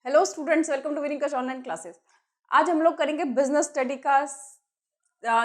Hello students, welcome to winning online classes. आज हम लोग करेंगे बिजनेस स्टडी का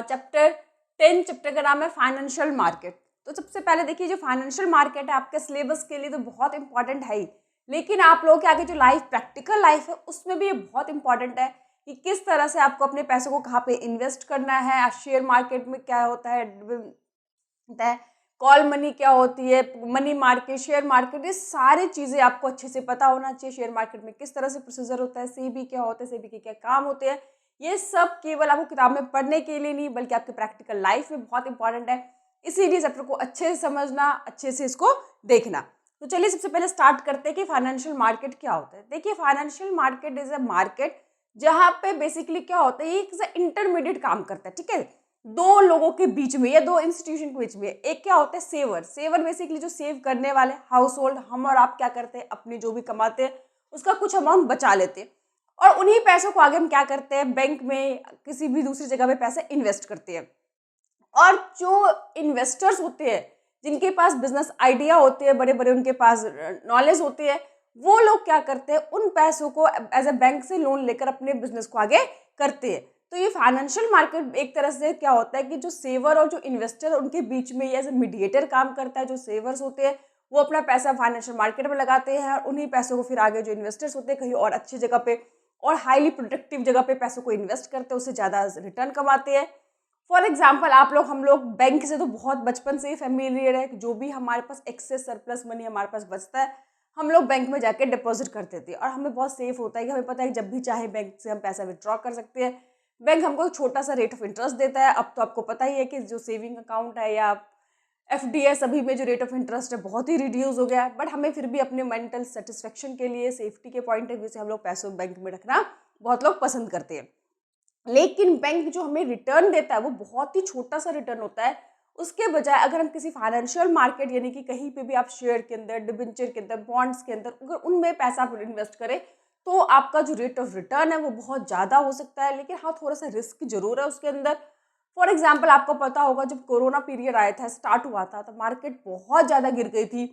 चैप्टर 10। चैप्टर का नाम है फाइनेंशियल मार्केट। तो सबसे पहले देखिए, जो फाइनेंशियल मार्केट है आपके सिलेबस के लिए तो बहुत इंपॉर्टेंट है ही, लेकिन आप लोगों के आगे जो प्रैक्टिकल लाइफ है उसमें भी ये बहुत इंपॉर्टेंट है कि किस तरह से आपको अपने पैसों को कहाँ पे इन्वेस्ट करना है, शेयर मार्केट में क्या होता है, कॉल मनी क्या होती है, मनी मार्केट, शेयर मार्केट, ये सारी चीज़ें आपको अच्छे से पता होना चाहिए। शेयर मार्केट में किस तरह से प्रोसीजर होता है, सेबी क्या होता है, सेबी के क्या काम होते हैं, ये सब केवल आपको किताब में पढ़ने के लिए नहीं बल्कि आपके प्रैक्टिकल लाइफ में बहुत इंपॉर्टेंट है। इसीलिए चैप्टर को अच्छे से समझना, अच्छे से इसको देखना। तो चलिए सबसे पहले स्टार्ट करते हैं कि फाइनेंशियल मार्केट क्या होता है। देखिए, financial market is a market जहाँ पे बेसिकली क्या होता है, ये इंटरमीडिएट काम करता है। ठीक है, दो लोगों के बीच में या दो इंस्टीट्यूशन के बीच में। एक क्या होता है, सेवर। सेवर बेसिकली जो सेव करने वाले, हाउस होल्ड, हम और आप क्या करते हैं, अपनी जो भी कमाते हैं उसका कुछ अमाउंट बचा लेते हैं और उन्हीं पैसों को आगे हम क्या करते हैं, बैंक में किसी भी दूसरी जगह पे पैसे इन्वेस्ट करते हैं। और जो इन्वेस्टर्स होते हैं, जिनके पास बिजनेस आइडिया होते हैं, बड़े बड़े उनके पास नॉलेज होती है, वो लोग क्या करते हैं, उन पैसों को एज ए बैंक से लोन लेकर अपने बिजनेस को आगे करते हैं। तो ये फाइनेंशियल मार्केट एक तरह से क्या होता है कि जो सेवर और जो इन्वेस्टर उनके बीच में एज ए मीडिएटर काम करता है। जो सेवर्स होते हैं वो अपना पैसा फाइनेंशियल मार्केट में लगाते हैं और उन्हीं पैसों को फिर आगे जो इन्वेस्टर्स होते हैं कहीं और अच्छी जगह पे और हाईली प्रोडक्टिव जगह पे पैसों को इन्वेस्ट करते हैं, उससे ज़्यादा रिटर्न कमाते हैं। फॉर एग्जाम्पल, आप लोग, हम लोग बैंक से तो बहुत बचपन से ही फेमिलियर है कि जो भी हमारे पास एक्सेस सरप्लस मनी हमारे पास बचता है, हम लोग बैंक में जाके डिपॉजिट करते थे और हमें बहुत सेफ होता है कि हमें पता है कि जब भी चाहे बैंक से हम पैसा विड्रॉ कर सकते हैं। बैंक हमको एक छोटा सा रेट ऑफ इंटरेस्ट देता है। अब तो आपको पता ही है कि जो सेविंग अकाउंट है या एफडी है, सभी में जो रेट ऑफ इंटरेस्ट है बहुत ही रिड्यूस हो गया है। बट हमें फिर भी अपने मेंटल सेटिस्फेक्शन के लिए, सेफ्टी के पॉइंट ऑफ व्यू से हम लोग पैसों बैंक में रखना बहुत लोग पसंद करते हैं। लेकिन बैंक जो हमें रिटर्न देता है वो बहुत ही छोटा सा रिटर्न होता है। उसके बजाय अगर हम किसी फाइनेंशियल मार्केट यानी कि कहीं पे भी आप शेयर के अंदर, डिबेंचर के अंदर, बॉन्ड्स के अंदर, अगर उनमें पैसा आप इन्वेस्ट करें तो आपका जो रेट ऑफ रिटर्न है वो बहुत ज़्यादा हो सकता है। लेकिन हाँ, थोड़ा सा रिस्क जरूर है उसके अंदर। फॉर एग्जाम्पल, आपको पता होगा जब कोरोना पीरियड आया था, स्टार्ट हुआ था, तो मार्केट बहुत ज़्यादा गिर गई थी।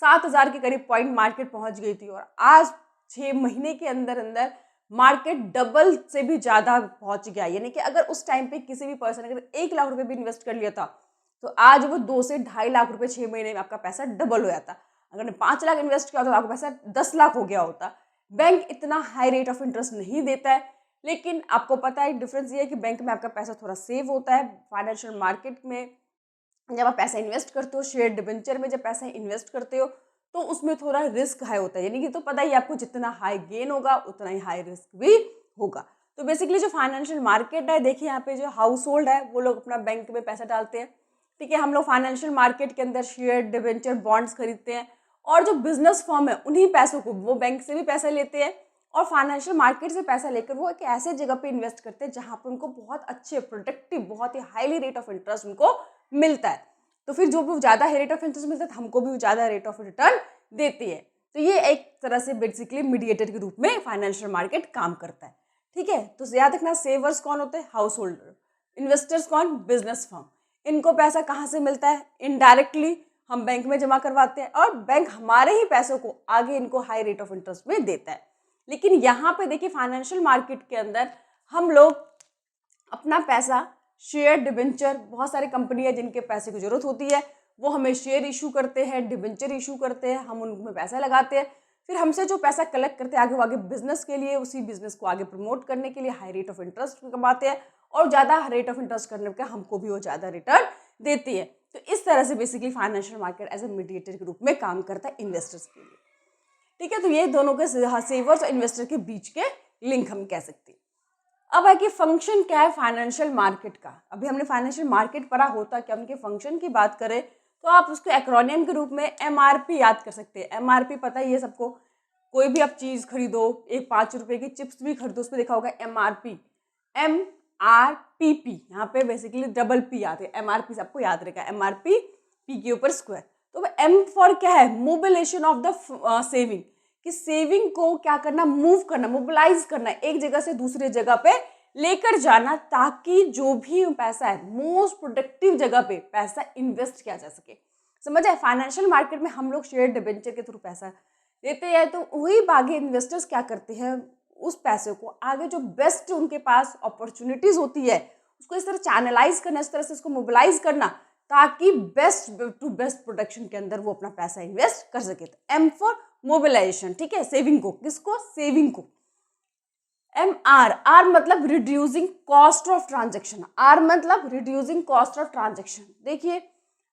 7,000 के करीब पॉइंट मार्केट पहुंच गई थी और आज 6 महीने के अंदर अंदर मार्केट डबल से भी ज़्यादा पहुंच गया। यानी कि अगर उस टाइम पे किसी भी पर्सन अगर 1 लाख रुपए भी इन्वेस्ट कर लिया था तो आज वो 2 से 2.5 लाख रुपए 6 महीने में आपका पैसा डबल हो जाता। अगर 5 लाख इन्वेस्ट किया तो आपका पैसा 10 लाख हो गया होता। बैंक इतना हाई रेट ऑफ इंटरेस्ट नहीं देता है, लेकिन आपको पता है डिफरेंस ये है कि बैंक में आपका पैसा थोड़ा सेव होता है। फाइनेंशियल मार्केट में जब आप पैसा इन्वेस्ट करते हो, शेयर डिबेंचर में जब पैसा इन्वेस्ट करते हो, तो उसमें थोड़ा रिस्क हाई होता है। यानी कि तो पता ही आपको जितना हाई गेन होगा उतना ही हाई रिस्क भी होगा। तो बेसिकली जो फाइनेंशियल मार्केट है, देखिए यहाँ पे जो हाउस होल्ड है वो लोग अपना बैंक में पैसा डालते हैं। ठीक है, हम लोग फाइनेंशियल मार्केट के अंदर शेयर, डिबेंचर, बॉन्ड्स खरीदते हैं और जो बिजनेस फर्म है उन्हीं पैसों को वो बैंक से भी पैसा लेते हैं और फाइनेंशियल मार्केट से पैसा लेकर वो एक ऐसे जगह पे इन्वेस्ट करते हैं जहाँ पे उनको बहुत अच्छे, प्रोडक्टिव, बहुत ही हाईली रेट ऑफ इंटरेस्ट उनको मिलता है। तो फिर जो भी ज़्यादा रेट ऑफ इंटरेस्ट मिलता है हमको भी ज़्यादा रेट ऑफ रिटर्न देती है। तो ये एक तरह से बेसिकली मीडिएटर के रूप में फाइनेंशियल मार्केट काम करता है। ठीक है, तो याद रखना, सेवर्स कौन होते हैं, हाउस होल्डर। इन्वेस्टर्स कौन, बिजनेस फर्म। इनको पैसा कहाँ से मिलता है, इनडायरेक्टली हम बैंक में जमा करवाते हैं और बैंक हमारे ही पैसों को आगे इनको हाई रेट ऑफ इंटरेस्ट में देता है। लेकिन यहाँ पे देखिए, फाइनेंशियल मार्केट के अंदर हम लोग अपना पैसा शेयर, डिबेंचर, बहुत सारी कंपनी है जिनके पैसे की जरूरत होती है, वो हमें शेयर इशू करते हैं, डिबेंचर इशू करते हैं, हम उनमें पैसा लगाते हैं। फिर हमसे जो पैसा कलेक्ट करते हैं आगे वो आगे बिजनेस के लिए, उसी बिजनेस को आगे प्रमोट करने के लिए हाई रेट ऑफ इंटरेस्ट कमाते हैं और ज़्यादा रेट ऑफ इंटरेस्ट करने पर हमको भी वो ज़्यादा रिटर्न देती है। तो इस तरह से basically financial market as a mediator के रूप में काम करता है इन्वेस्टर्स के लिए। ठीक है, तो ये दोनों के सेवर्स और इन्वेस्टर के बीच के लिंक हम कह सकते हैं। अब है कि फंक्शन क्या है फाइनेंशियल मार्केट का। अभी हमने फाइनेंशियल मार्केट पढ़ा, होता क्या, उनके फंक्शन की बात करें तो आप उसको एक्रोनियम के रूप में एमआरपी याद कर सकते हैं। एमआरपी पता ही है सबको, कोई भी आप चीज़ खरीदो, एक 5 रुपए की चिप्स भी खरीदो, उसमें देखा होगा एमआरपी, MRPP। यहाँ पे बेसिकली डबल पी याद है, एमआरपी सबको याद रहेगा, एमआरपी पी के ऊपर स्क्वायर। तो एम फॉर क्या है, मोबिलाइजेशन ऑफ द सेविंग, कि सेविंग को क्या करना, मूव करना, मोबिलाइज करना, एक जगह से दूसरी जगह पे लेकर जाना, ताकि जो भी पैसा है मोस्ट प्रोडक्टिव जगह पे पैसा इन्वेस्ट किया जा सके। समझ आए, फाइनेंशियल मार्केट में हम लोग शेयर, डिबेंचर के थ्रू पैसा देते हैं, तो वही आगे इन्वेस्टर्स क्या करते हैं, उस पैसे को आगे जो बेस्ट उनके पास अपॉर्चुनिटीज होती है उसको इस तरह चैनलाइज करना, इस तरह से इसको मोबिलाइज करना, ताकि बेस्ट टू बेस्ट प्रोडक्शन के अंदर वो अपना पैसा इन्वेस्ट कर सके। तो एम फॉर मोबिलाइजेशन, ठीक है, सेविंग को, किसको, सेविंग को। एम आर मतलब reducing cost of transaction, R मतलब रिड्यूसिंग कॉस्ट ऑफ ट्रांजेक्शन। देखिए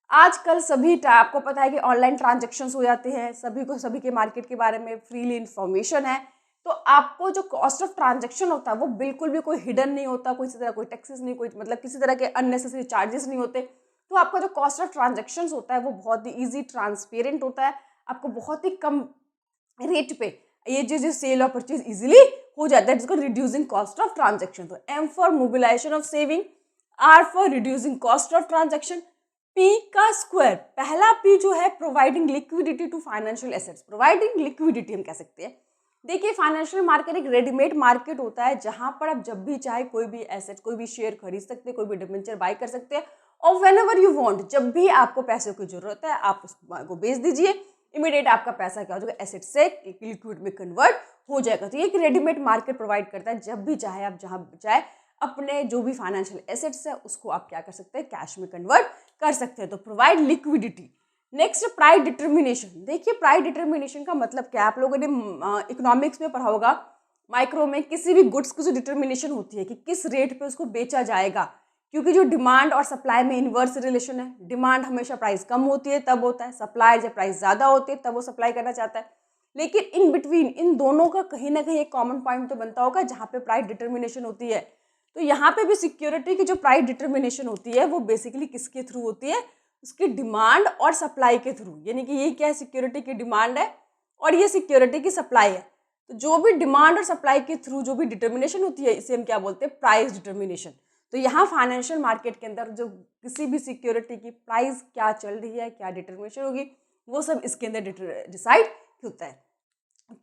आजकल सभी आपको पता है कि ऑनलाइन ट्रांजेक्शन्स हो जाते हैं, सभी को सभी के मार्केट के बारे में फ्रीली इंफॉर्मेशन है, तो आपको जो कॉस्ट ऑफ ट्रांजेक्शन होता है वो बिल्कुल भी कोई हिडन नहीं होता, कोई तरह कोई टैक्सेस नहीं, कोई मतलब किसी तरह के अननेसेसरी चार्जेस नहीं होते। तो आपका जो कॉस्ट ऑफ ट्रांजेक्शन्स होता है वो बहुत ही ईजी, ट्रांसपेरेंट होता है, आपको बहुत ही कम रेट पे ये जो सेल और परचेज इजीली हो जाता है, जिसको रिड्यूसिंग कॉस्ट ऑफ ट्रांजेक्शन। तो M for mobilisation of saving, R for reducing cost of transaction, P का स्क्वायर, पहला पी जो है providing liquidity to financial assets, providing liquidity हम कह सकते हैं। देखिए फाइनेंशियल मार्केट एक रेडीमेड मार्केट होता है जहां पर आप जब भी चाहे कोई भी एसेट, कोई भी शेयर खरीद सकते हैं, कोई भी डिबेंचर बाय कर सकते हैं, और व्हेनेवर यू वांट, जब भी आपको पैसों की जरूरत है आप उसको बेच दीजिए, इमीडिएट आपका पैसा क्या हो जाएगा, एसेट से लिक्विड में कन्वर्ट हो जाएगा। तो ये एक रेडीमेड मार्केट प्रोवाइड करता है, जब भी चाहे आप जहां चाहे अपने जो भी फाइनेंशियल एसेट्स है उसको आप क्या कर सकते हैं, कैश में कन्वर्ट कर सकते हैं। तो provide liquidity. Next price determination. देखिए प्राइस डिटर्मिनेशन का मतलब क्या, आप लोगों ने इकोनॉमिक्स में पढ़ा होगा, माइक्रो में किसी भी गुड्स की जो डिटर्मिनेशन होती है कि किस रेट पे उसको बेचा जाएगा, क्योंकि जो डिमांड और सप्लाई में इन्वर्स रिलेशन है, डिमांड हमेशा प्राइस कम होती है तब होता है, सप्लाई जब प्राइस ज़्यादा होती है तब वो सप्लाई करना चाहता है, लेकिन इन बिटवीन इन दोनों का कहीं ना कहीं एक कॉमन पॉइंट तो बनता होगा जहाँ पे प्राइस डिटर्मिनेशन होती है। तो यहाँ पे भी सिक्योरिटी की जो प्राइस डिटर्मिनेशन होती है वो बेसिकली किसके थ्रू होती है, उसकी डिमांड और सप्लाई के थ्रू, यानी कि ये क्या है, सिक्योरिटी की डिमांड है और ये सिक्योरिटी की सप्लाई है। तो जो भी डिमांड और सप्लाई के थ्रू जो भी डिटर्मिनेशन होती है इसे हम क्या बोलते हैं, प्राइस डिटर्मिनेशन। तो यहाँ फाइनेंशियल मार्केट के अंदर जो किसी भी सिक्योरिटी की प्राइस क्या चल रही है, क्या डिटर्मिनेशन होगी, वो सब इसके अंदर डिसाइड होता है।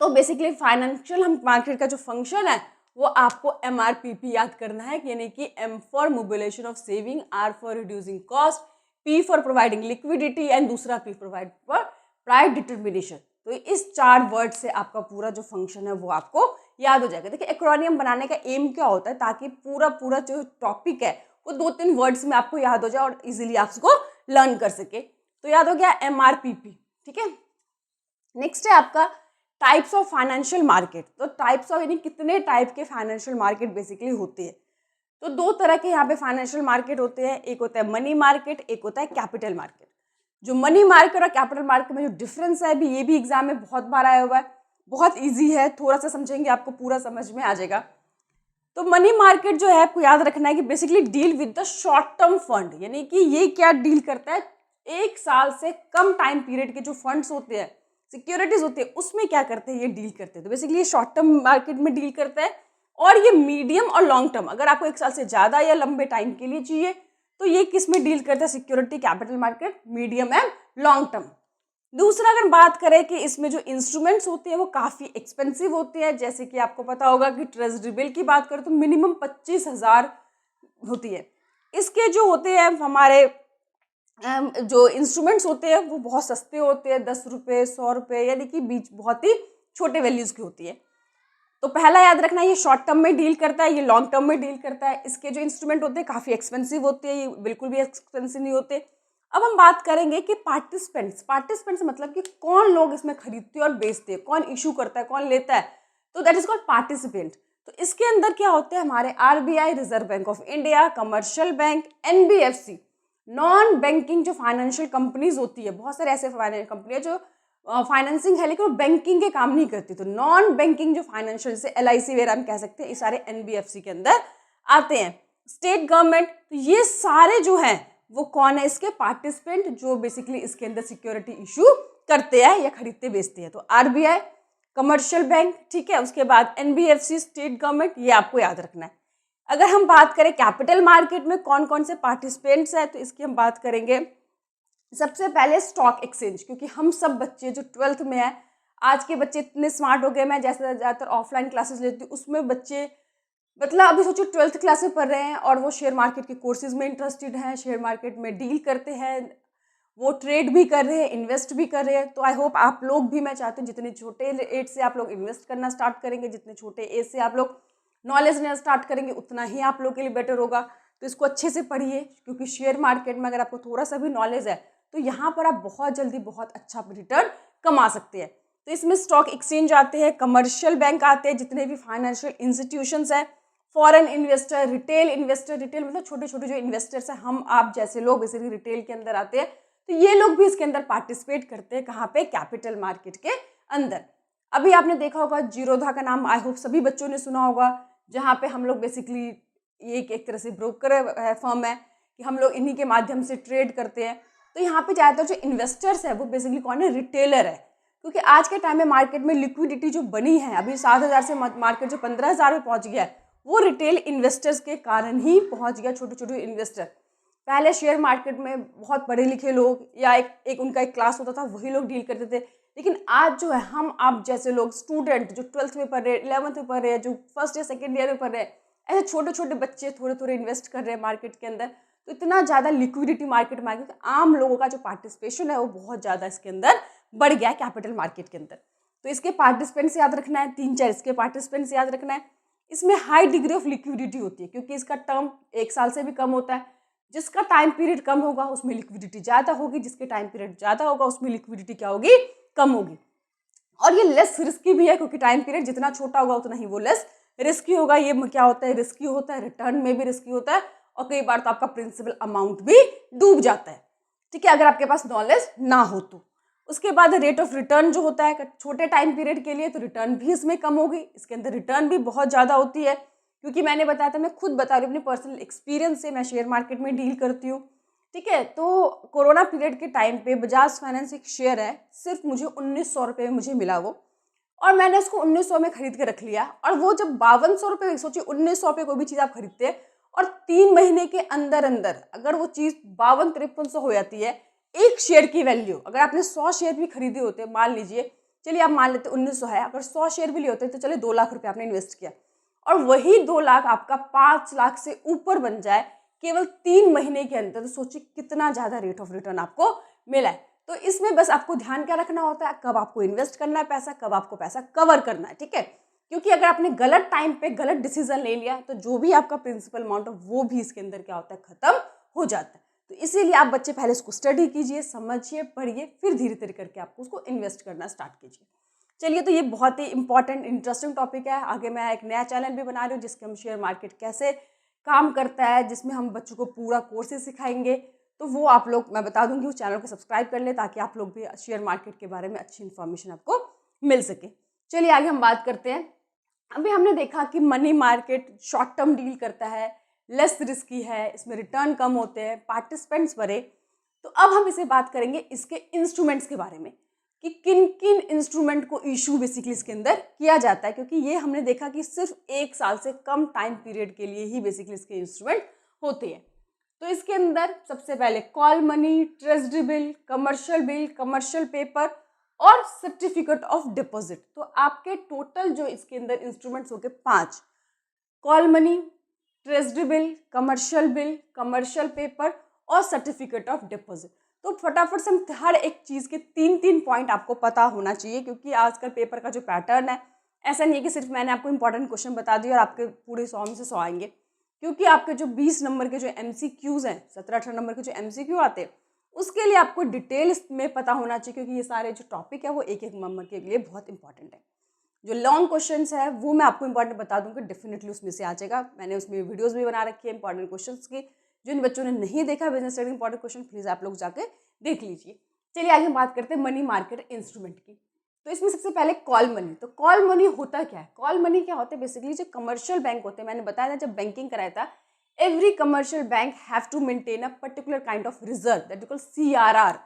तो बेसिकली फाइनेंशियल हम मार्केट का जो फंक्शन है वो आपको MRPP याद करना है, यानी कि M for mobilisation of saving, R for reducing cost, P for providing liquidity and दूसरा P provide for price determination. तो इस 4 वर्ड से आपका पूरा जो फंक्शन है वो आपको याद हो जाएगा। देखिए एक्रोनियम बनाने का एम क्या होता है, ताकि पूरा जो टॉपिक है वो 2-3 वर्ड्स में आपको याद हो जाए और इजीली आप उसको लर्न कर सके। तो याद हो गया MRPP, ठीक है। नेक्स्ट है आपका टाइप्स ऑफ फाइनेंशियल मार्केट। तो टाइप्स ऑफ यानी कितने टाइप के फाइनेंशियल मार्केट बेसिकली होते हैं। तो 2 तरह के यहाँ पे फाइनेंशियल मार्केट होते हैं, एक होता है मनी मार्केट, एक होता है कैपिटल मार्केट। जो मनी मार्केट और कैपिटल मार्केट में जो डिफरेंस है अभी, ये भी एग्जाम में बहुत बार आया हुआ है, बहुत ईजी है, थोड़ा सा समझेंगे आपको पूरा समझ में आ जाएगा। तो मनी मार्केट जो है आपको याद रखना है कि basically deal with the short term fund, यानी कि ये क्या डील करता है, 1 साल से कम टाइम पीरियड के जो फंड्स होते हैं, सिक्योरिटीज होती है, उसमें क्या करते हैं, ये डील करते हैं। तो बेसिकली ये शॉर्ट टर्म मार्केट में डील करता है, और ये मीडियम और लॉन्ग टर्म, अगर आपको 1 साल से ज़्यादा या लंबे टाइम के लिए चाहिए तो ये किस में डील करता है, security capital market, medium and long term. दूसरा अगर बात करें कि इसमें जो इंस्ट्रूमेंट्स होते हैं वो काफ़ी एक्सपेंसिव होते हैं, जैसे कि आपको पता होगा कि ट्रेजरी बिल की बात करें तो मिनिमम 25,000 होती है। इसके जो होते हैं हमारे जो इंस्ट्रूमेंट्स होते हैं वो बहुत सस्ते होते हैं, 10 रुपये 100 रुपये, यानी कि बीच बहुत ही छोटे वैल्यूज़ की होती है। तो पहला याद रखना, ये शॉर्ट टर्म में डील करता है, ये लॉन्ग टर्म में डील करता है। इसके जो इंस्ट्रूमेंट होते हैं काफ़ी एक्सपेंसिव होते हैं, ये बिल्कुल भी एक्सपेंसिव नहीं होते। अब हम बात करेंगे कि पार्टिसिपेंट्स मतलब कि कौन लोग इसमें खरीदते हैं और बेचते हैं, कौन इशू करता है, कौन लेता है, तो दैट इज कॉल्ड पार्टिसिपेंट। तो इसके अंदर क्या होते हैं, हमारे RBI, reserve bank of India, commercial bank, NBFC, non banking जो फाइनेंशियल कंपनीज होती है, बहुत सारे ऐसे फाइनेंशियल कंपनियां जो फाइनेंसिंग है लेकिन वो बैंकिंग के काम नहीं करती, तो नॉन बैंकिंग जो फाइनेंशियल, जैसे LIC वगैरह हम कह सकते हैं, ये सारे NBFC के अंदर आते हैं। स्टेट गवर्नमेंट, तो ये सारे जो हैं वो कौन है, इसके पार्टिसिपेंट जो बेसिकली इसके अंदर सिक्योरिटी इशू करते हैं या खरीदते बेचते हैं। तो RBI, कमर्शियल बैंक, ठीक है, उसके बाद NBFC, स्टेट गवर्नमेंट, ये आपको याद रखना है। अगर हम बात करें कैपिटल मार्केट में कौन कौन से पार्टिसिपेंट्स हैं, तो इसकी हम बात करेंगे सबसे पहले स्टॉक एक्सचेंज, क्योंकि हम सब बच्चे जो 12th में है, आज के बच्चे इतने स्मार्ट हो गए, मैं जैसे ज़्यादातर ऑफलाइन क्लासेस लेती हूँ उसमें बच्चे मतलब अभी सोचो 12th क्लास में पढ़ रहे हैं और वो शेयर मार्केट के कोर्सेज में इंटरेस्टेड हैं, शेयर मार्केट में डील करते हैं, वो ट्रेड भी कर रहे हैं, इन्वेस्ट भी कर रहे हैं। तो आई होप आप लोग भी, मैं चाहती हूँ जितने छोटे एज से आप लोग इन्वेस्ट करना स्टार्ट करेंगे, जितने छोटे एज से आप लोग नॉलेज लेना स्टार्ट करेंगे, उतना ही आप लोग के लिए बेटर होगा। तो इसको अच्छे से पढ़िए, क्योंकि शेयर मार्केट में अगर आपको थोड़ा सा भी नॉलेज है तो यहाँ पर आप बहुत जल्दी बहुत अच्छा रिटर्न कमा सकते हैं। तो इसमें स्टॉक एक्सचेंज आते हैं, कमर्शियल बैंक आते हैं, जितने भी फाइनेंशियल इंस्टीट्यूशंस हैं, foreign investor, retail investor, retail मतलब छोटे छोटे जो इन्वेस्टर्स हैं, हम आप जैसे लोग बेसिकली रिटेल के अंदर आते हैं। तो ये लोग भी इसके अंदर पार्टिसिपेट करते हैं। कहाँ पे? कैपिटल मार्केट के अंदर। अभी आपने देखा होगा जीरोधा का नाम, आई होप सभी बच्चों ने सुना होगा, जहाँ पे हम लोग बेसिकली ये एक तरह से ब्रोकर है, फर्म है कि हम लोग इन्हीं के माध्यम से ट्रेड करते हैं। तो यहाँ पे ज़्यादातर जो इन्वेस्टर्स है वो बेसिकली कौन है? रिटेलर है। क्योंकि आज के टाइम में मार्केट में लिक्विडिटी जो बनी है, अभी 7,000 से मार्केट जो 15,000 में पहुँच गया है, वो रिटेल इन्वेस्टर्स के कारण ही पहुँच गया। छोटे छोटे इन्वेस्टर, पहले शेयर मार्केट में बहुत पढ़े लिखे लोग या एक उनका एक क्लास होता था, वही लोग डील करते थे। लेकिन आज जो है हम आप जैसे लोग, स्टूडेंट जो 12th में पढ़ रहे हैं, 11th में पढ़ रहे हैं, जो फर्स्ट या सेकेंड ईयर में पढ़ रहे हैं, ऐसे छोटे छोटे बच्चे थोड़े थोड़े इन्वेस्ट कर रहे हैं मार्केट के अंदर। तो इतना ज़्यादा लिक्विडिटी मार्केट में आ गया कि आम लोगों का जो पार्टिसिपेशन है वो बहुत ज़्यादा इसके अंदर बढ़ गया है कैपिटल मार्केट के अंदर। तो इसके पार्टिसिपेंट्स याद रखना है, 3-4 इसके पार्टिसिपेंट्स याद रखना है। इसमें हाई डिग्री ऑफ लिक्विडिटी होती है, क्योंकि इसका टर्म 1 साल से भी कम होता है। जिसका टाइम पीरियड कम होगा उसमें लिक्विडिटी ज़्यादा होगी, जिसके टाइम पीरियड ज़्यादा होगा उसमें लिक्विडिटी क्या होगी? कम होगी। और ये लेस रिस्की भी है, क्योंकि टाइम पीरियड जितना छोटा होगा उतना ही वो लेस रिस्की होगा। ये क्या होता है? रिस्की होता है, रिटर्न में भी रिस्की होता है, और कई बार तो आपका प्रिंसिपल अमाउंट भी डूब जाता है। ठीक है, अगर आपके पास नॉलेज ना हो तो। उसके बाद रेट ऑफ रिटर्न जो होता है छोटे टाइम पीरियड के लिए, तो रिटर्न भी इसमें कम होगी। इसके अंदर रिटर्न भी बहुत ज़्यादा होती है, क्योंकि मैंने बताया था, मैं खुद बता रही हूँ अपने पर्सनल एक्सपीरियंस से, मैं शेयर मार्केट में डील करती हूँ। ठीक है, तो कोरोना पीरियड के टाइम पे बजाज फाइनेंस एक शेयर है, सिर्फ मुझे 1900 रुपये में मुझे मिला वो, और मैंने उसको 1900 में खरीद के रख लिया। और वो जब 5200 रुपये, सोचिए 1900 पे कोई भी चीज़ आप खरीदते हैं और 3 महीने के अंदर अंदर अगर वो चीज़ 52-5300 हो जाती है, एक शेयर की वैल्यू, अगर आपने 100 शेयर भी खरीदे होते, मान लीजिए, चलिए आप मान लेते 1900 है, अगर 100 शेयर भी लिए होते तो चलिए 2 लाख रुपये आपने इन्वेस्ट किया, और वही 2 लाख आपका 5 लाख से ऊपर बन जाए केवल 3 महीने के अंदर, तो सोचिए कितना ज़्यादा रेट ऑफ रिटर्न आपको मिला है। तो इसमें बस आपको ध्यान क्या रखना होता है? कब आपको इन्वेस्ट करना है पैसा, कब आपको पैसा कवर करना है। ठीक है, क्योंकि अगर आपने गलत टाइम पे गलत डिसीजन ले लिया तो जो भी आपका प्रिंसिपल अमाउंट है वो भी इसके अंदर क्या होता है? खत्म हो जाता है। तो इसीलिए आप बच्चे पहले इसको स्टडी कीजिए, समझिए, पढ़िए, फिर धीरे धीरे करके आपको उसको इन्वेस्ट करना स्टार्ट कीजिए। चलिए, तो ये बहुत ही इंपॉर्टेंट इंटरेस्टिंग टॉपिक है। आगे मैं एक नया चैनल भी बना रही हूँ जिसके हम शेयर मार्केट कैसे काम करता है, जिसमें हम बच्चों को पूरा कोर्सेज सिखाएंगे। तो वो आप लोग, मैं बता दूंगी, उस चैनल को सब्सक्राइब कर ले, ताकि आप लोग भी शेयर मार्केट के बारे में अच्छी इन्फॉर्मेशन आपको मिल सके। चलिए आगे हम बात करते हैं। अभी हमने देखा कि money market short term deal करता है, लेस रिस्की है, इसमें रिटर्न कम होते हैं, पार्टिसिपेंट्स बड़े। तो अब हम इसे बात करेंगे इसके इंस्ट्रूमेंट्स के बारे में, कि किन किन इंस्ट्रूमेंट को इशू बेसिकली इसके अंदर किया जाता है, क्योंकि ये हमने देखा कि सिर्फ 1 साल से कम टाइम पीरियड के लिए ही बेसिकली इसके इंस्ट्रूमेंट होते हैं। तो इसके अंदर सबसे पहले call money, treasury bill, commercial bill, commercial paper और सर्टिफिकेट ऑफ डिपॉजिट। तो आपके टोटल जो इसके अंदर इंस्ट्रूमेंट्स हो गए 5: call money, treasury bill, commercial paper और सर्टिफिकेट ऑफ डिपॉजिट। तो फटाफट से हम हर एक चीज़ के 3-3 पॉइंट आपको पता होना चाहिए, क्योंकि आजकल पेपर का जो पैटर्न है, ऐसा नहीं है कि सिर्फ मैंने आपको इंपॉर्टेंट क्वेश्चन बता दिए और आपके पूरे 100 में से 100 आएंगे। क्योंकि आपके जो 20 नंबर के जो MCQs हैं, 17-18 नंबर के जो MCQ आते हैं, उसके लिए आपको डिटेल्स में पता होना चाहिए, क्योंकि ये सारे जो टॉपिक है वो एक एक नंबर के लिए बहुत इंपॉर्टेंट है। जो लॉन्ग क्वेश्चंस है वो मैं आपको इंपॉर्टेंट बता दूंगी, डेफिनेटली उसमें से आ जाएगा। मैंने उसमें वीडियोस भी बना रखी है इंपॉर्टेंट क्वेश्चंस की। जिन बच्चों ने नहीं देखा business study important question, please आप लोग जाके देख लीजिए। चलिए आगे हम बात करते हैं मनी मार्केट इंस्ट्रूमेंट की। तो इसमें सबसे पहले कॉल मनी। तो कॉल मनी होता क्या है? कॉल मनी क्या होता है? बेसिकली जो कमर्शियल बैंक होते हैं, मैंने बताया था जब बैंकिंग कराया था, every commercial bank have to maintain a particular kind of reserve, that is called CRR।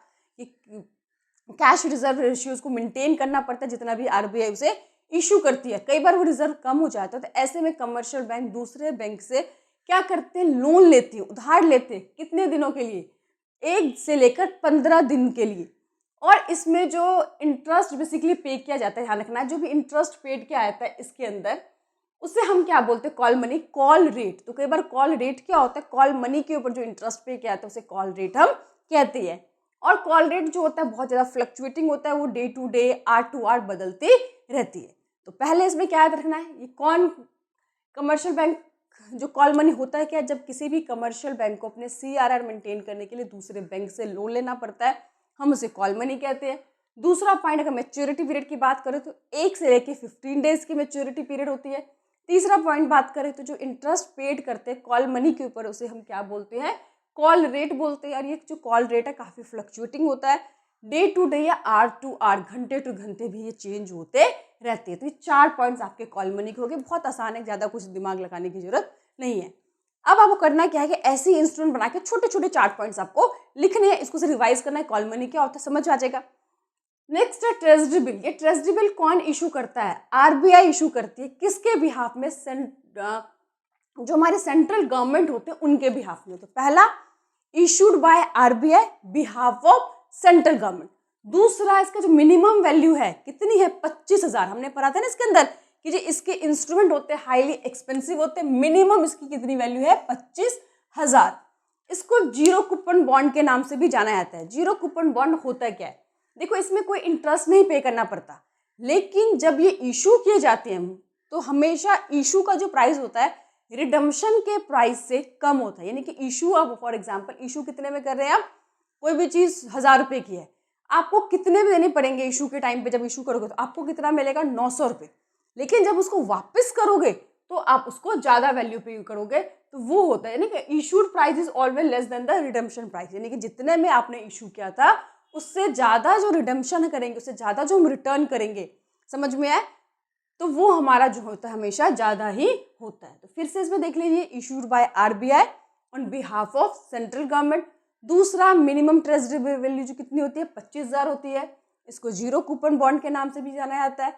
Cash reserve ratios को मेंटेन करना पड़ता है जितना भी RBI उसे इशू करती है। कई बार वो रिजर्व कम हो जाता है, तो ऐसे में कमर्शियल बैंक दूसरे बैंक से क्या करते हैं? लोन लेते हैं, उधार लेते हैं। कितने दिनों के लिए? 1 से लेकर 15 दिन के लिए। और इसमें जो इंटरेस्ट बेसिकली पे किया जाता है, ध्यान रखना, जो भी इंटरेस्ट पेड किया जाता है इसके अंदर, उसे हम क्या बोलते हैं? Call money, call rate. तो कई बार कॉल रेट क्या होता है? कॉल मनी के ऊपर जो इंटरेस्ट पे किया जाता है उसे कॉल रेट हम कहते हैं। और कॉल रेट जो होता है बहुत ज़्यादा फ्लक्चुएटिंग होता है, वो day to day hour to hour बदलती रहती है। तो पहले इसमें क्या याद रखना है, ये कौन कमर्शियल बैंक जो कॉल मनी होता है क्या, जब किसी भी कमर्शियल बैंक को अपने CRR मेंटेन करने के लिए दूसरे बैंक से लोन लेना पड़ता है, हम उसे कॉल मनी कहते हैं। दूसरा पॉइंट, अगर मैच्योरिटी पीरियड की बात करें तो 1 से लेकर 15 डेज की मैच्योरिटी पीरियड होती है। तीसरा पॉइंट बात करें तो जो इंटरेस्ट पेड करते हैं कॉल मनी के ऊपर, उसे हम क्या बोलते हैं, कॉल रेट बोलते हैं। और ये जो कॉल रेट है काफ़ी फ्लक्चुएटिंग होता है, डे टू डे या आर टू आर, घंटे टू घंटे भी ये चेंज होते रहते हैं। तो ये 4 पॉइंट्स आपके कॉल मनी के हो गए, बहुत आसान है, ज़्यादा कुछ दिमाग लगाने की जरूरत नहीं है। अब आपको करना क्या है कि ऐसी इंस्ट्रूमेंट बना के छोटे छोटे 4 पॉइंट्स आपको लिखने हैं, इसको से रिवाइज करना है, कॉल मनी क्या होता है समझ आ जाएगा। नेक्स्ट है ट्रेजरी बिल। ये ट्रेजरी बिल कौन इशू करता है, RBI इशू करती है। किसके बिहाफ में, जो हमारे सेंट्रल गवर्नमेंट होते हैं उनके बिहाफ में। तो पहला, issued by RBI behalf of central government. दूसरा, इसका जो मिनिमम वैल्यू है कितनी है, 25,000। हमने पढ़ा था ना इसके अंदर कि जो इसके इंस्ट्रूमेंट होते हैं हाईली एक्सपेंसिव होते हैं, मिनिमम इसकी कितनी वैल्यू है, 25,000। इसको जीरो कूपन बॉन्ड के नाम से भी जाना जाता है। जीरो कूपन बॉन्ड होता क्या है, देखो इसमें कोई इंटरेस्ट नहीं पे करना पड़ता, लेकिन जब ये इशू किए जाते हैं तो हमेशा इशू का जो प्राइस होता है रिडम्पशन के प्राइस से कम होता है। यानी कि इशू, अब फॉर एग्जांपल इशू कितने में कर रहे हैं आप, कोई भी चीज़ 1000 रुपये की है, आपको कितने में देने पड़ेंगे इशू के टाइम पे, जब इशू करोगे तो आपको कितना मिलेगा, 900 रुपये। लेकिन जब उसको वापस करोगे तो आप उसको ज़्यादा वैल्यू पे करोगे, तो वो होता है यानी कि issued price is always less than the redemption price. यानी कि जितने में आपने इशू किया था उससे ज़्यादा जो रिडम्पशन करेंगे, उससे ज़्यादा जो हम रिटर्न करेंगे, समझ में आए, तो वो हमारा जो होता है हमेशा ज़्यादा ही होता है। तो फिर से इसमें देख लीजिए, issued by RBI on behalf of central government. दूसरा, मिनिमम ट्रेजरी वैल्यू जो कितनी होती है, 25,000 होती है। इसको जीरो कूपन बॉन्ड के नाम से भी जाना जाता है।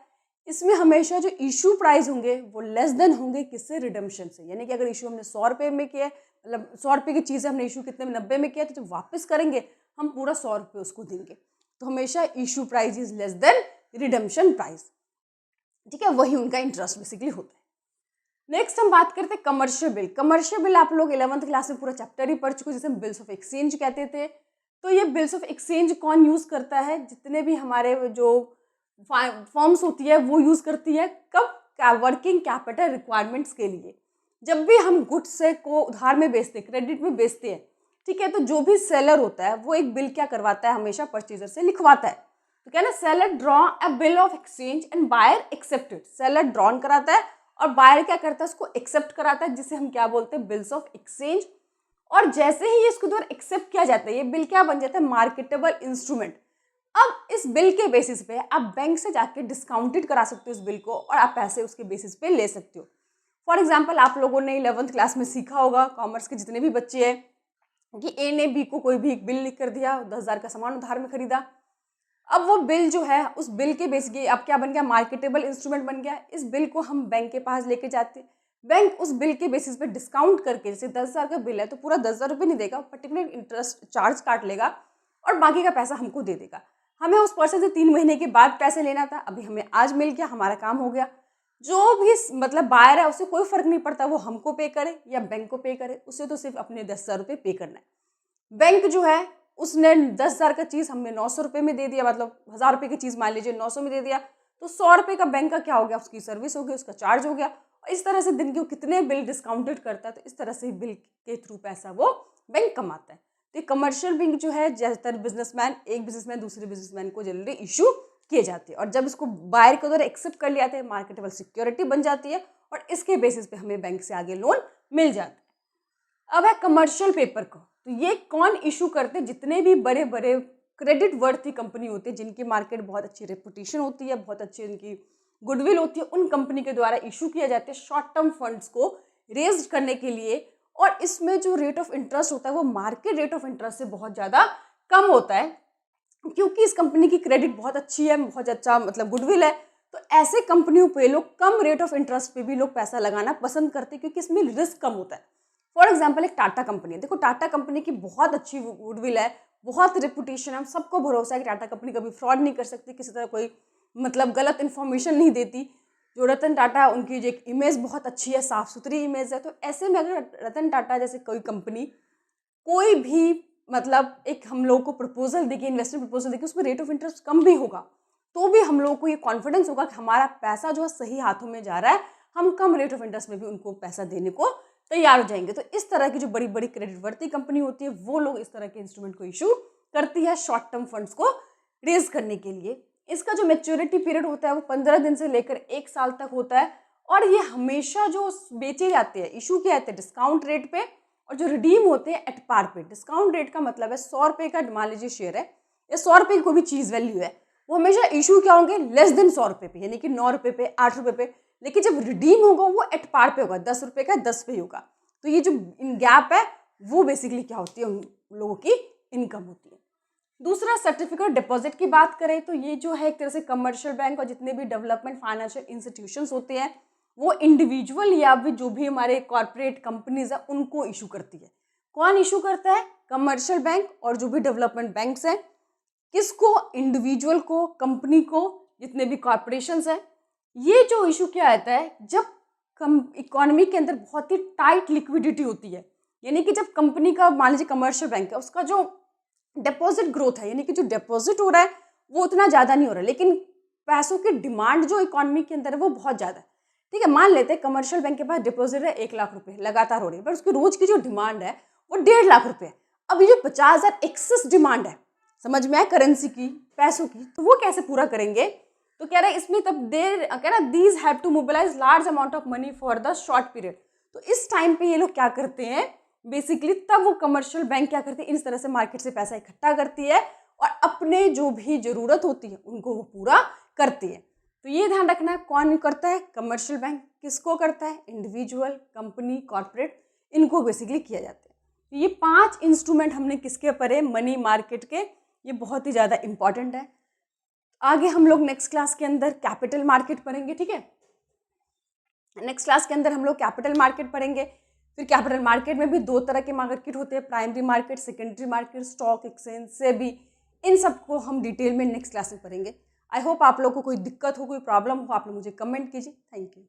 इसमें हमेशा जो इशू प्राइस होंगे वो लेस देन होंगे किससे, रिडम्पशन से। यानी कि अगर इशू हमने 100 रुपये में किया, मतलब 100 रुपये की चीज़ हमने इशू कितने में, 90 में किया, तो जब वापस करेंगे हम पूरा 100 रुपये उसको देंगे। तो हमेशा issue price is less than redemption price, ठीक है, वही उनका इंटरेस्ट बेसिकली होता है। नेक्स्ट हम बात करते हैं कमर्शियल बिल। कमर्शियल बिल आप लोग 11th क्लास में पूरा चैप्टर ही पढ़ चुके हो, जिसे हम बिल्स ऑफ एक्सचेंज कहते थे। तो ये बिल्स ऑफ एक्सचेंज कौन यूज़ करता है, जितने भी हमारे जो फॉर्म्स होती है वो यूज़ करती है, कब, वर्किंग कैपिटल रिक्वायरमेंट्स के लिए। जब भी हम गुड्स से को उधार में बेचते हैं, क्रेडिट में बेचते हैं, ठीक है, तो जो भी सेलर होता है वो एक बिल क्या करवाता है, हमेशा परचेजर से लिखवाता है। तो क्या ना, seller draw a bill of exchange and buyer accepted. Seller drawn कराता है और बायर क्या करता है, उसको एक्सेप्ट कराता है, जिसे हम क्या बोलते हैं, बिल्स ऑफ एक्सचेंज। और जैसे ही इसको द्वारा एक्सेप्ट किया जाता है, ये बिल क्या बन जाता है, मार्केटेबल इंस्ट्रूमेंट। अब इस बिल के बेसिस पे आप बैंक से जाके डिस्काउंटेड करा सकते हो इस बिल को, और आप पैसे उसके बेसिस पे ले सकते हो। फॉर एग्जाम्पल, आप लोगों ने 11th क्लास में सीखा होगा, कॉमर्स के जितने भी बच्चे हैं, कि ए ने बी को कोई भी एक बिल लिख कर दिया, 10,000 का सामान उधार में खरीदा। अब वो बिल जो है, उस बिल के बेस के अब क्या बन गया, मार्केटेबल इंस्ट्रूमेंट बन गया। इस बिल को हम बैंक के पास लेके जाते हैं, बैंक उस बिल के बेसिस पे डिस्काउंट करके, जैसे 10,000 का बिल है तो पूरा 10,000 रुपये नहीं देगा, पर्टिकुलर इंटरेस्ट चार्ज काट लेगा और बाकी का पैसा हमको दे देगा। हमें उस पर्सन से 3 महीने के बाद पैसे लेना था, अभी हमें आज मिल गया, हमारा काम हो गया। जो भी मतलब बायर है उसे कोई फर्क नहीं पड़ता वो हमको पे करे या बैंक को पे करे, उसे तो सिर्फ अपने 10,000 रुपये पे करना है। बैंक जो है उसने 10,000 का चीज़ हमें 900 रुपये में दे दिया, मतलब 1,000 रुपये की चीज़ मान लीजिए 900 में दे दिया, तो 100 रुपये का बैंक का क्या हो गया, उसकी सर्विस हो गई, उसका चार्ज हो गया। और इस तरह से दिन के कितने बिल डिस्काउंटेड करता है, तो इस तरह से बिल के थ्रू पैसा वो बैंक कमाता है। तो ये कमर्शियल बिल जो है, ज़्यादातर बिजनेसमैन, एक बिजनेसमैन दूसरे बिजनेसमैन को जनरली इशू किए जाते हैं, और जब इसको बायर के द्वारा एक्सेप्ट कर लिया जाता है, मार्केटेबल सिक्योरिटी बन जाती है, और इसके बेसिस पे हमें बैंक से आगे लोन मिल जाता है। अब है कमर्शियल पेपर को, तो ये कौन इशू करते हैं, जितने भी बड़े बड़े क्रेडिट वर्थी कंपनी होती है, जिनकी मार्केट बहुत अच्छी रेपुटेशन होती है, बहुत अच्छी उनकी गुडविल होती है, उन कंपनी के द्वारा इशू किया जाते हैं शॉर्ट टर्म फंड्स को रेज करने के लिए। और इसमें जो रेट ऑफ इंटरेस्ट होता है वो मार्केट रेट ऑफ इंटरेस्ट से बहुत ज़्यादा कम होता है, क्योंकि इस कंपनी की क्रेडिट बहुत अच्छी है, बहुत अच्छा मतलब गुडविल है। तो ऐसे कंपनियों पे लोग कम रेट ऑफ इंटरेस्ट पे भी लोग पैसा लगाना पसंद करते हैं, क्योंकि इसमें रिस्क कम होता है। फॉर एग्जाम्पल, एक टाटा कंपनी है, देखो टाटा कंपनी की बहुत अच्छी गुडविल है, बहुत रेपुटेशन है, सबको भरोसा है कि टाटा कंपनी कभी फ्रॉड नहीं कर सकती, किसी तरह कोई मतलब गलत इन्फॉर्मेशन नहीं देती। जो रतन टाटा, उनकी जो एक इमेज बहुत अच्छी है, साफ सुथरी इमेज है। तो ऐसे में अगर रतन टाटा जैसे कोई कंपनी कोई भी मतलब एक हम लोग को प्रपोजल देखिए, इन्वेस्टमेंट प्रपोजल देखिए, उसमें रेट ऑफ इंटरेस्ट कम भी होगा तो भी हम लोगों को ये कॉन्फिडेंस होगा कि हमारा पैसा जो है सही हाथों में जा रहा है, हम कम रेट ऑफ इंटरेस्ट में भी उनको पैसा देने को तैयार हो जाएंगे। तो इस तरह की जो बड़ी बड़ी क्रेडिट वर्ती कंपनी होती है वो लोग इस तरह के इंस्ट्रूमेंट को इशू करती है शॉर्ट टर्म फंड्स को रेज करने के लिए। इसका जो मैच्योरिटी पीरियड होता है वो 15 दिन से लेकर 1 साल तक होता है और ये हमेशा जो बेचे जाते हैं, इशू किए जाते हैं डिस्काउंट रेट पे और जो रिडीम होते हैं एट पार पे। डिस्काउंट रेट का मतलब है 100 रुपये का मान लीजिए शेयर है या 100 रुपये की कोई भी चीज़ वैल्यू है, वो हमेशा इशू क्या होंगे लेस देन 100 रुपये पे, यानी कि 9 रुपये पे, 8 रुपये पे। लेकिन जब रिडीम होगा वो एट पार पे होगा, 10 रुपये का 10 पे होगा। तो ये जो इन गैप है वो बेसिकली क्या होती है, उन लोगों की इनकम होती है। दूसरा, सर्टिफिकेट डिपॉजिट की बात करें तो ये जो है एक तरह से कमर्शियल बैंक और जितने भी डेवलपमेंट फाइनेंशियल इंस्टीट्यूशंस होते हैं वो इंडिविजुअल या भी जो भी हमारे कॉर्पोरेट कंपनीज है उनको इशू करती है। कौन इशू करता है? कमर्शियल बैंक और जो भी डेवलपमेंट बैंक्स हैं। किसको? इंडिविजुअल को, कंपनी को, जितने भी कॉर्पोरेशंस हैं। ये जो इशू क्या आता है जब इकोनॉमी के अंदर बहुत ही टाइट लिक्विडिटी होती है, यानी कि जब कंपनी का मान लीजिए कमर्शियल बैंक है उसका जो डिपॉजिट ग्रोथ है, यानी कि जो डिपॉजिट हो रहा है वो उतना ज़्यादा नहीं हो रहा है, लेकिन पैसों की डिमांड जो इकोनॉमी के अंदर है वो बहुत ज़्यादा है। ठीक है, मान लेते हैं कमर्शियल बैंक के पास डिपॉजिट है 1 लाख रुपए लगातार हो रही है, पर उसकी रोज की जो डिमांड है वो 1.5 लाख रुपए है। अब ये जो 50,000 एक्सेस डिमांड है, समझ में आया, करेंसी की, पैसों की, तो वो कैसे पूरा करेंगे? तो कह रहा है इसमें तब कह रहा है these have to mobilise large amount of money for the short period. तो इस टाइम पे ये लोग क्या करते हैं बेसिकली, तब वो कमर्शियल बैंक क्या करती है, इस तरह से मार्केट से पैसा इकट्ठा करती है और अपने जो भी जरूरत होती है उनको वो पूरा करती है। तो ये ध्यान रखना है कौन करता है, कमर्शियल बैंक। किसको करता है? इंडिविजुअल, कंपनी, कॉर्पोरेट, इनको बेसिकली किया जाता है। तो ये 5 इंस्ट्रूमेंट हमने किसके पढ़े, मनी मार्केट के, ये बहुत ही ज़्यादा इंपॉर्टेंट है। आगे हम लोग नेक्स्ट क्लास के अंदर कैपिटल मार्केट पढ़ेंगे। ठीक है, नेक्स्ट क्लास के अंदर हम लोग कैपिटल मार्केट पढ़ेंगे। फिर कैपिटल मार्केट में भी 2 तरह के मार्केट होते हैं, primary market, secondary market, stock exchange से भी, इन सबको हम डिटेल में नेक्स्ट क्लास में पढ़ेंगे। आई होप आप लोग को कोई दिक्कत हो, कोई प्रॉब्लम हो, आप लोग मुझे कमेंट कीजिए। Thank you.